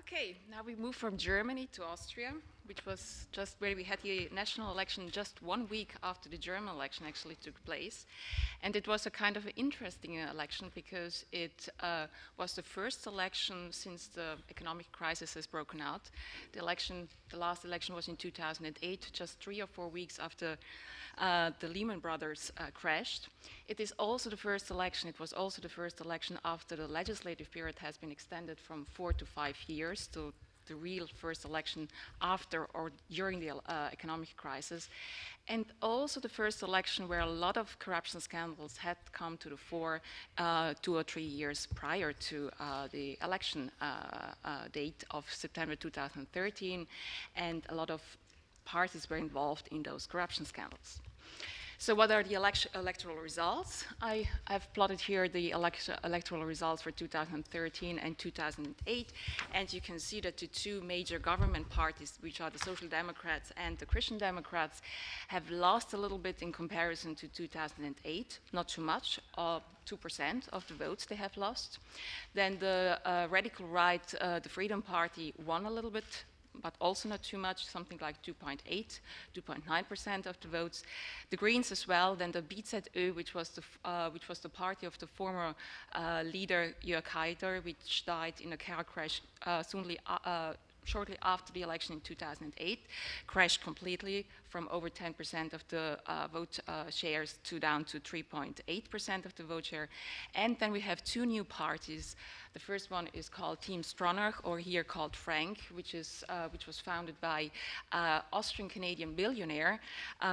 Okay, now we move from Germany to Austria, which was just where we had the national election just 1 week after the German election actually took place. And it was a kind of interesting election because it was the first election since the economic crisis has broken out. The last election was in 2008, just 3 or 4 weeks after the Lehman Brothers crashed. It is also the first election, it was also the first election after the legislative period has been extended from 4 to 5 years to the real first election after or during the economic crisis. And also the first election where a lot of corruption scandals had come to the fore 2 or 3 years prior to the election date of September 2013, and a lot of parties were involved in those corruption scandals. So what are the electoral results? I have plotted here the electoral results for 2013 and 2008, and you can see that the two major government parties, which are the Social Democrats and the Christian Democrats, have lost a little bit in comparison to 2008, not too much, 2% of the votes they have lost. Then the radical right, the Freedom Party, won a little bit, but also not too much, something like 2.8, 2.9% of the votes. The Greens as well, then the BZÖ, which was the party of the former leader Jörg Haider, which died in a car crash shortly after the election in 2008, crashed completely from over 10% of the vote shares to down to 3.8% of the vote share. And then we have two new parties. The first one is called Team Stronach, or here called Frank, which was founded by Austrian-Canadian billionaire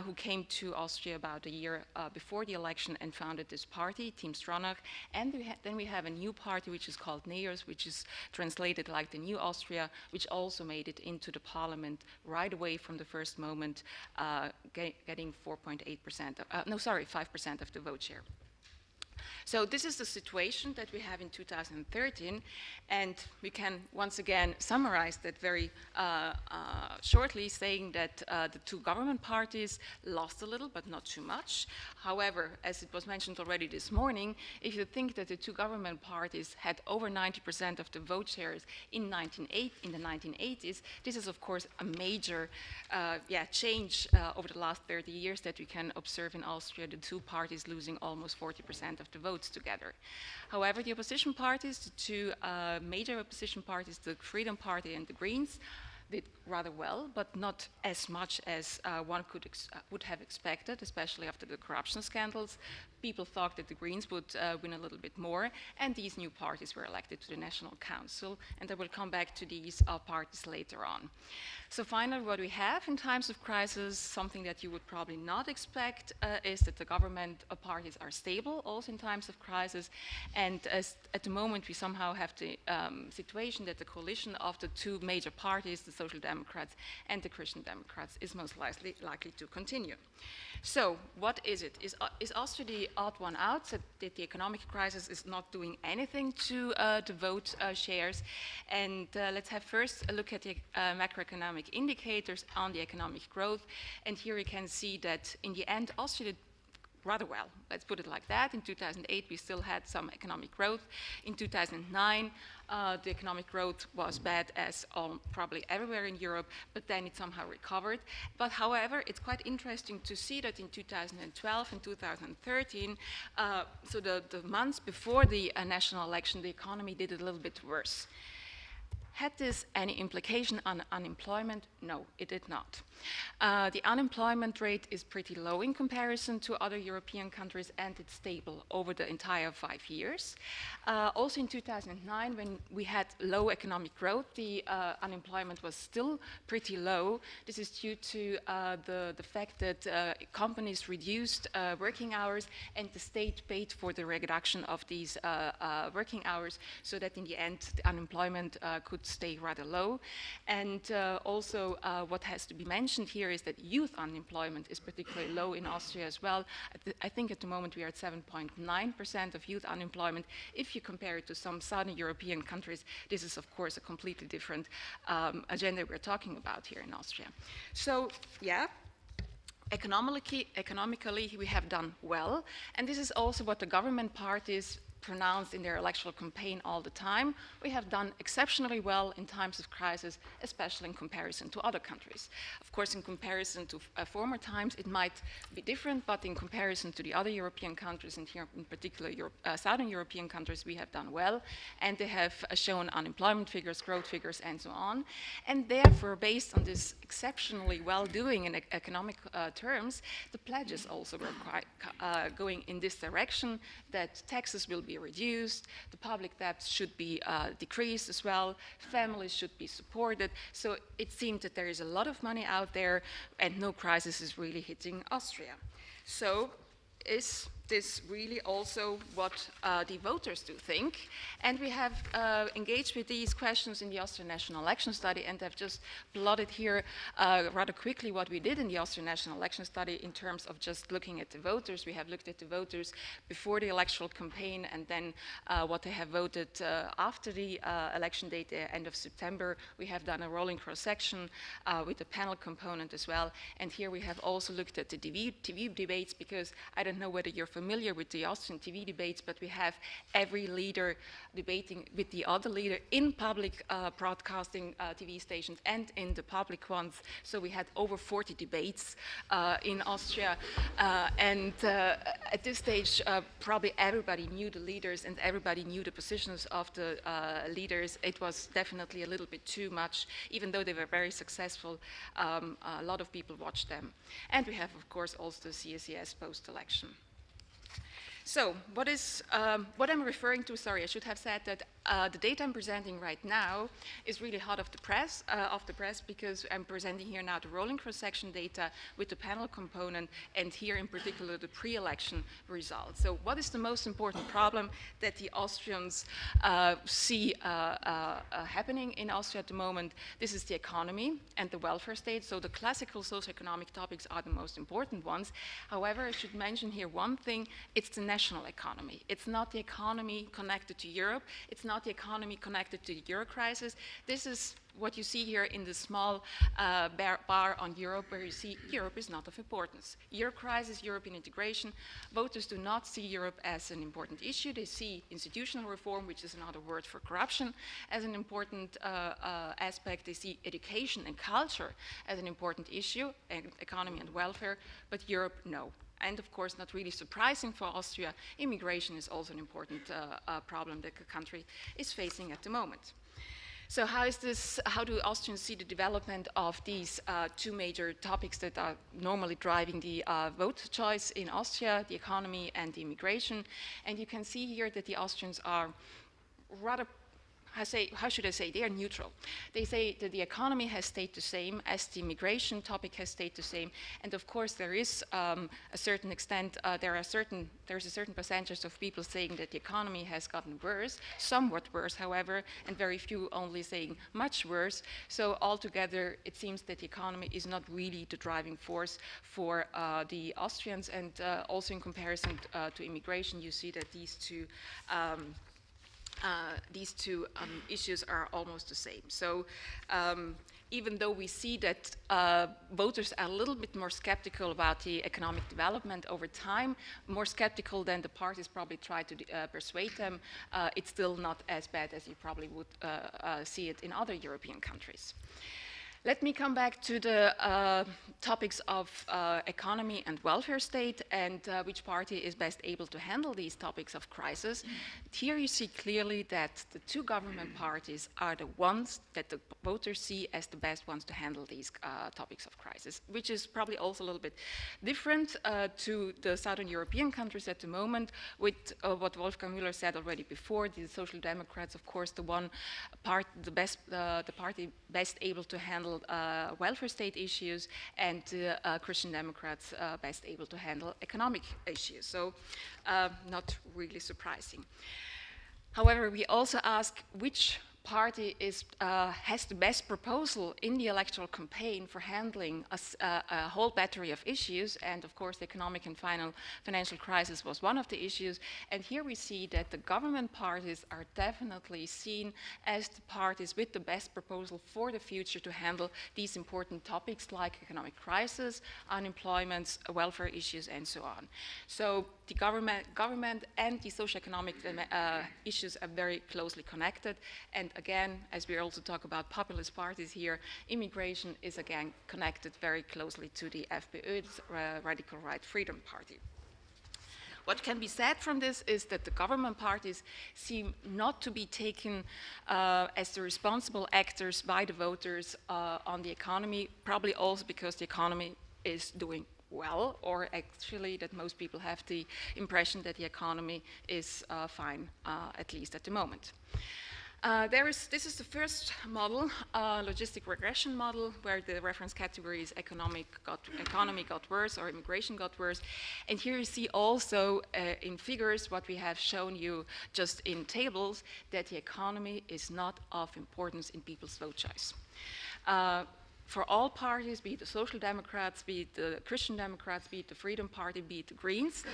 who came to Austria about a year before the election and founded this party, Team Stronach. And then we have a new party which is called NEOS, which is translated like the New Austria, which also made it into the parliament right away from the first moment, getting 5% of the vote share. So this is the situation that we have in 2013, and we can once again summarize that very shortly, saying that the two government parties lost a little, but not too much. However, as it was mentioned already this morning, if you think that the two government parties had over 90% of the vote shares in the 1980s, this is of course a major change over the last 30 years that we can observe in Austria, the two parties losing almost 40% of the votes together. However, the opposition parties, the two major opposition parties, the Freedom Party and the Greens, did rather well, but not as much as one would have expected, especially after the corruption scandals. People thought that the Greens would win a little bit more, and these new parties were elected to the National Council, and I will come back to these parties later on. So finally, what we have in times of crisis, something that you would probably not expect, is that the government parties are stable also in times of crisis, and at the moment we somehow have the situation that the coalition of the two major parties, the Social Democrats and the Christian Democrats, is most likely to continue. So what is it? Is Austria the odd one out, so that the economic crisis is not doing anything to the vote shares? And let's have first a look at the macroeconomic indicators on the economic growth. And here you can see that in the end, Austria did rather well. Let's put it like that. In 2008, we still had some economic growth. In 2009, the economic growth was bad as probably everywhere in Europe, but then it somehow recovered. But however, it's quite interesting to see that in 2012 and 2013, so the months before the national election, the economy did a little bit worse. Had this any implication on unemployment? No, it did not. The unemployment rate is pretty low in comparison to other European countries, and it's stable over the entire 5 years. Also in 2009, when we had low economic growth, the unemployment was still pretty low. This is due to the fact that companies reduced working hours, and the state paid for the reduction of these working hours, so that in the end the unemployment could stay rather low. And also what has to be mentioned here is that youth unemployment is particularly low in Austria as well. I think at the moment we are at 7.9% of youth unemployment. If you compare it to some southern European countries, this is of course a completely different agenda we're talking about here in Austria. So yeah, economically we have done well, and this is also what the government parties pronounced in their electoral campaign all the time. We have done exceptionally well in times of crisis, especially in comparison to other countries. Of course, in comparison to former times, it might be different, but in comparison to the other European countries, and here in particular Southern European countries, we have done well, and they have shown unemployment figures, growth figures, and so on. And therefore, based on this exceptionally well-doing in economic terms, the pledges also were quite, going in this direction, that taxes will be reduced, the public debt should be decreased as well, families should be supported. So it seemed that there is a lot of money out there and no crisis is really hitting Austria. So is this really also what the voters do think? And we have engaged with these questions in the Austrian National Election Study, and I've just plotted here rather quickly what we did in the Austrian National Election Study in terms of just looking at the voters. We have looked at the voters before the electoral campaign and then what they have voted after the election date, the end of September. We have done a rolling cross-section with a panel component as well. And here we have also looked at the TV debates, because I don't know whether you're familiar with the Austrian TV debates, but we have every leader debating with the other leader in public broadcasting TV stations and in the public ones. So we had over 40 debates in Austria. And at this stage, probably everybody knew the leaders and everybody knew the positions of the leaders. It was definitely a little bit too much. Even though they were very successful, a lot of people watched them. And we have, of course, also the CSES post-election. So what I'm referring to, sorry, I should have said that the data I'm presenting right now is really hot off the press, because I'm presenting here now the rolling cross-section data with the panel component, and here in particular the pre-election results. So what is the most important problem that the Austrians see happening in Austria at the moment? This is the economy and the welfare state. So the classical socioeconomic topics are the most important ones. However, I should mention here one thing: it's the national economy. It's not the economy connected to Europe. It's not the economy connected to the euro crisis. This is what you see here in the small bar on Europe, where you see Europe is not of importance. Euro crisis, European integration, voters do not see Europe as an important issue. They see institutional reform, which is another word for corruption, as an important aspect. They see education and culture as an important issue, and economy and welfare, but Europe, no. And of course, not really surprising for Austria, immigration is also an important problem that the country is facing at the moment. So how do Austrians see the development of these two major topics that are normally driving the vote choice in Austria, the economy and the immigration? And you can see here that the Austrians are rather, how should I say, they are neutral. They say that the economy has stayed the same as the immigration topic has stayed the same. And of course, there is a certain extent, there's a certain percentage of people saying that the economy has gotten worse, somewhat worse, however, and very few only saying much worse. So altogether, it seems that the economy is not really the driving force for the Austrians. And also in comparison to immigration, you see that these two issues are almost the same. So even though we see that voters are a little bit more skeptical about the economic development over time, more skeptical than the parties probably try to persuade them, it's still not as bad as you probably would see it in other European countries. Let me come back to the topics of economy and welfare state, and which party is best able to handle these topics of crisis. Here you see clearly that the two government parties are the ones that the voters see as the best ones to handle these topics of crisis, which is probably also a little bit different to the Southern European countries at the moment, with what Wolfgang Müller said already before. The Social Democrats, of course, the party best able to handle welfare state issues, and Christian Democrats best able to handle economic issues. So not really surprising. However, we also ask which party has the best proposal in the electoral campaign for handling a whole battery of issues, and of course the economic and financial crisis was one of the issues. And here we see that the government parties are definitely seen as the parties with the best proposal for the future to handle these important topics like economic crisis, unemployment, welfare issues, and so on. So the government and the socioeconomic issues are very closely connected. And again, as we also talk about populist parties here, immigration is again connected very closely to the FPÖ, the Radical Right Freedom Party. What can be said from this is that the government parties seem not to be taken as the responsible actors by the voters on the economy, probably also because the economy is doing well, or actually that most people have the impression that the economy is fine, at least at the moment. This is the first model, logistic regression model, where the reference category is economy got worse or immigration got worse. And here you see also in figures what we have shown you just in tables, that the economy is not of importance in people's vote choice. For all parties, be it the Social Democrats, be it the Christian Democrats, be it the Freedom Party, be it the Greens,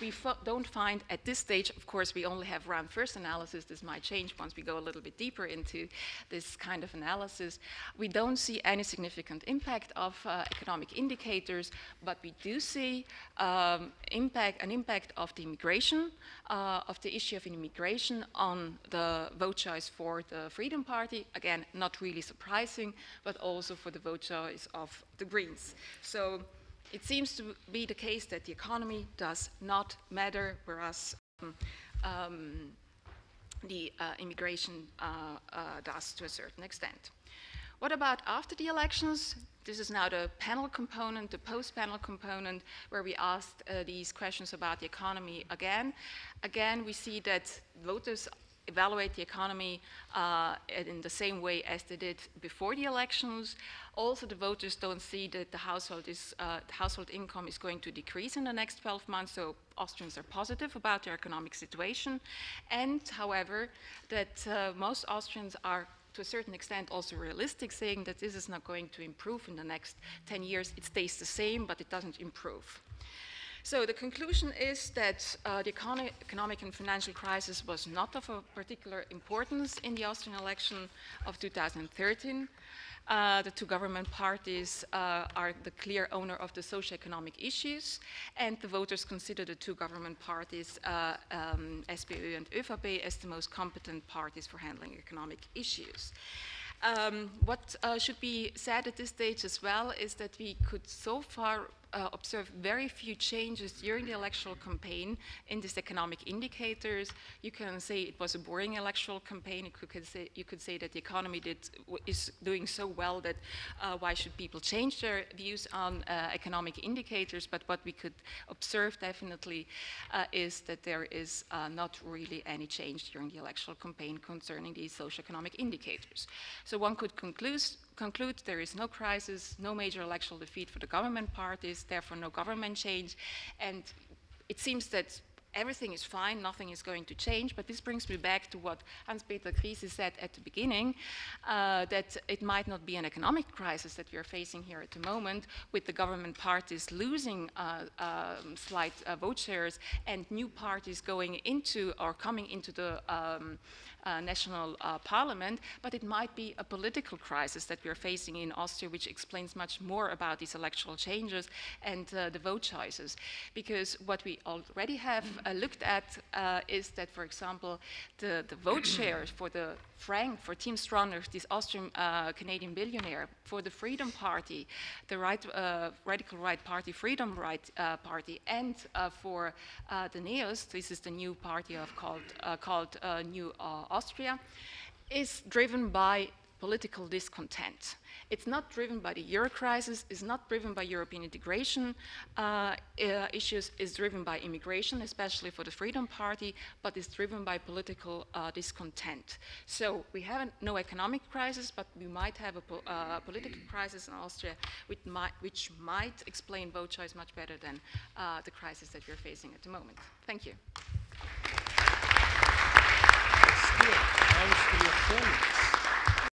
we don't find at this stage, of course, we only have round first analysis. This might change once we go a little bit deeper into this kind of analysis. We don't see any significant impact of economic indicators, but we do see an impact of the immigration, of the issue of immigration on the vote choice for the Freedom Party. Again, not really surprising, but also for the vote choice of the Greens. So it seems to be the case that the economy does not matter, whereas the immigration does to a certain extent. What about after the elections? This is now the panel component, the post-panel component, where we asked these questions about the economy again. Again, we see that voters evaluate the economy in the same way as they did before the elections. Also, the voters don't see that the household income is going to decrease in the next 12 months, so Austrians are positive about their economic situation. And, however, that most Austrians are to a certain extent also realistic, saying that this is not going to improve in the next 10 years. It stays the same, but it doesn't improve. So the conclusion is that the economic and financial crisis was not of a particular importance in the Austrian election of 2013. The two government parties are the clear owner of the socioeconomic issues, and the voters consider the two government parties, SPÖ and ÖVP, as the most competent parties for handling economic issues. What should be said at this stage as well is that we could so far observe very few changes during the electoral campaign in these economic indicators. You can say it was a boring electoral campaign. You could say that the economy is doing so well that why should people change their views on economic indicators? But what we could observe definitely is that there is not really any change during the electoral campaign concerning these socioeconomic indicators. So one could conclude there is no crisis, no major electoral defeat for the government parties, therefore no government change, and it seems that everything is fine, nothing is going to change, but this brings me back to what Hans-Peter Krise said at the beginning, that it might not be an economic crisis that we are facing here at the moment, with the government parties losing slight vote shares and new parties going into or coming into the national parliament, but it might be a political crisis that we are facing in Austria, which explains much more about these electoral changes and the vote choices. Because what we already have looked at is that, for example, the vote share for the Frank, for Tim Stronach, this Austrian Canadian billionaire, for the Freedom Party, the Radical Right Party, Freedom Right Party, and for the NEOS, this is the new party called New Austria, is driven by political discontent. It's not driven by the Euro crisis, it's not driven by European integration issues, it's driven by immigration, especially for the Freedom Party, but it's driven by political discontent. So we have no economic crisis, but we might have a political crisis in Austria, which might explain vote choice much better than the crisis that we're facing at the moment. Thank you. Thanks for your points.